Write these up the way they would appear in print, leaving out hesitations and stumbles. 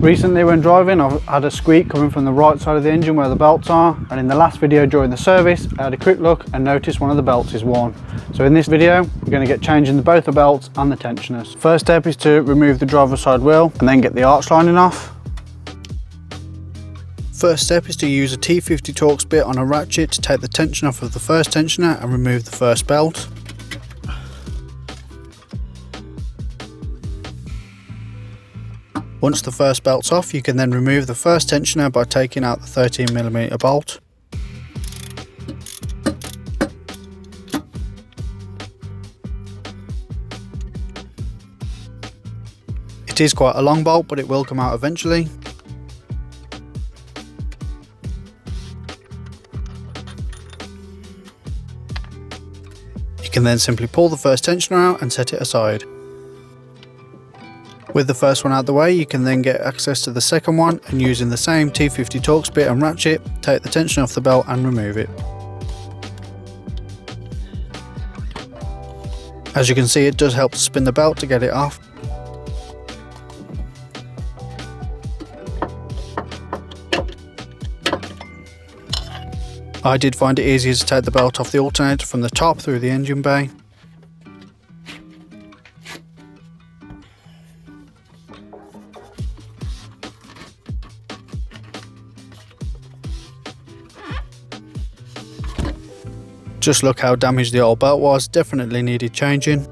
Recently when driving, I've had a squeak coming from the right side of the engine where the belts are, and in the last video during the service I had a quick look and noticed one of the belts is worn. So in this video we're going to get changing both the belts and the tensioners. First step is to remove the driver's side wheel and then get the arch lining off. First step is to use a T50 Torx bit on a ratchet to take the tension off of the first tensioner and remove the first belt. Once the first belt's off, you can then remove the first tensioner by taking out the 13mm bolt. It is quite a long bolt, but it will come out eventually. You can then simply pull the first tensioner out and set it aside. With the first one out of the way, you can then get access to the second one, and using the same T50 Torx bit and ratchet, take the tension off the belt and remove it. As you can see, it does help to spin the belt to get it off. I did find it easier to take the belt off the alternator from the top through the engine bay. Just look how damaged the old belt was, definitely needed changing.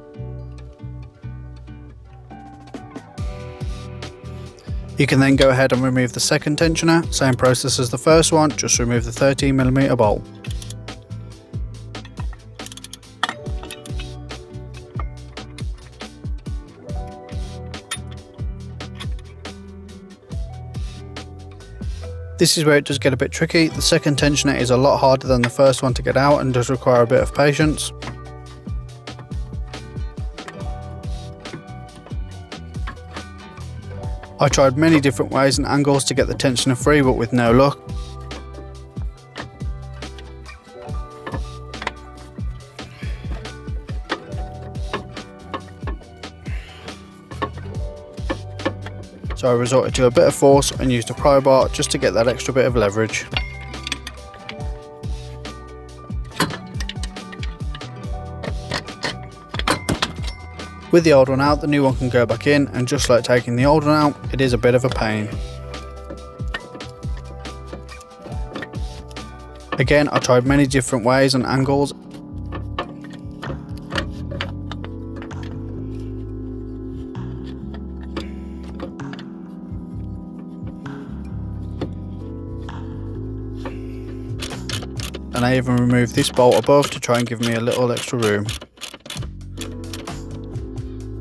You can then go ahead and remove the second tensioner, same process as the first one, just remove the 13mm bolt. This is where it does get a bit tricky. The second tensioner is a lot harder than the first one to get out and does require a bit of patience. I tried many different ways and angles to get the tensioner free, but with no luck. So I resorted to a bit of force and used a pry bar just to get that extra bit of leverage. With the old one out, the new one can go back in, and just like taking the old one out, it is a bit of a pain. Again, I tried many different ways and angles. And I even removed this bolt above to try and give me a little extra room.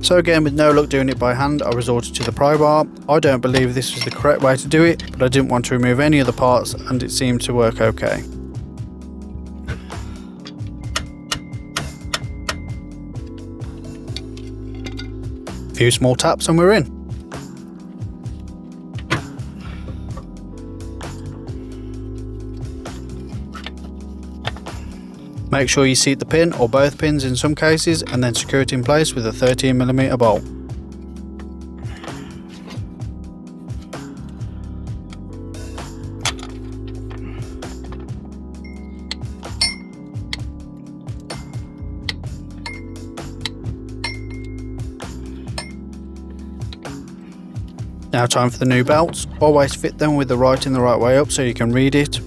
So again, with no luck doing it by hand, I resorted to the pry bar. I don't believe this was the correct way to do it, but I didn't want to remove any of the parts and it seemed to work okay. A few small taps and we're in. Make sure you seat the pin, or both pins in some cases, and then secure it in place with a 13mm bolt. Now time for the new belts. Always fit them with the writing the right way up so you can read it.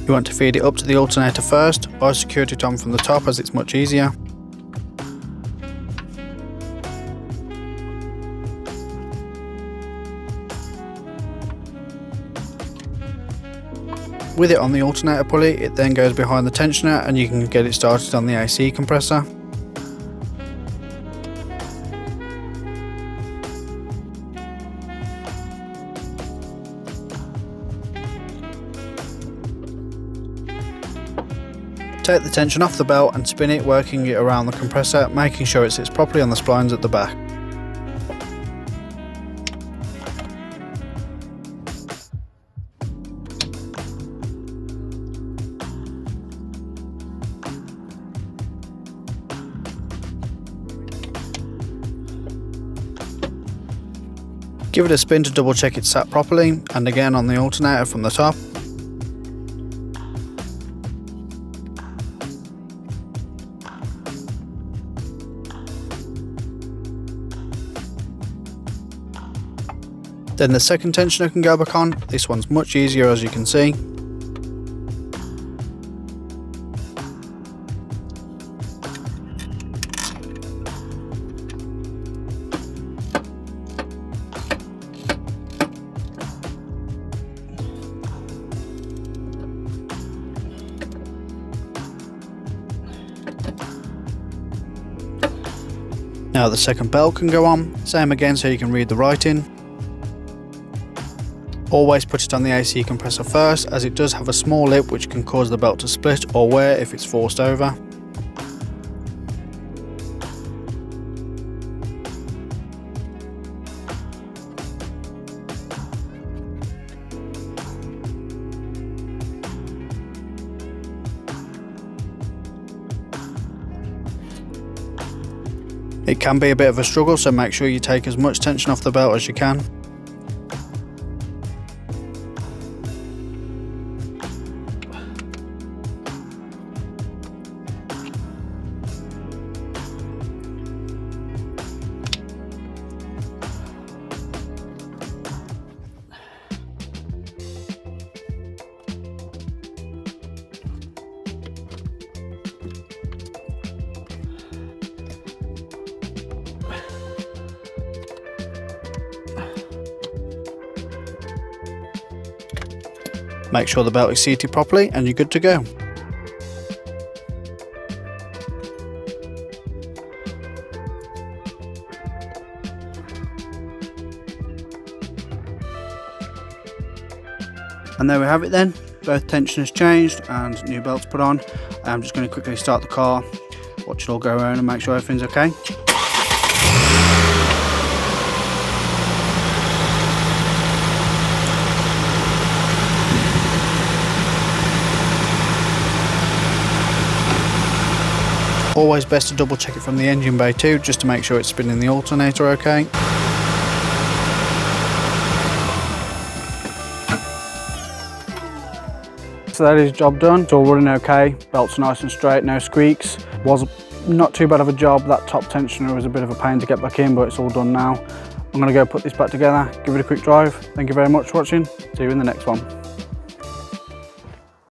You want to feed it up to the alternator first. I secured it on from the top as it's much easier. With it on the alternator pulley, it then goes behind the tensioner and you can get it started on the AC compressor. Take the tension off the belt and spin it, working it around the compressor, making sure it sits properly on the splines at the back. Give it a spin to double check it's sat properly, and again on the alternator from the top. Then the second tensioner can go back on. This one's much easier, as you can see. Now the second belt can go on, same again so you can read the writing. Always put it on the AC compressor first, as it does have a small lip which can cause the belt to split or wear if it's forced over. It can be a bit of a struggle, so make sure you take as much tension off the belt as you can. Make sure the belt is seated properly and you're good to go. And there we have it then, both tensioners changed and new belts put on. I'm just going to quickly start the car, watch it all go around and make sure everything's okay. Always best to double check it from the engine bay too, just to make sure it's spinning the alternator okay. So that is job done, it's all running okay, belts are nice and straight, no squeaks. Was not too bad of a job, that top tensioner was a bit of a pain to get back in, but it's all done now. I'm going to go put this back together, give it a quick drive. Thank you very much for watching, see you in the next one.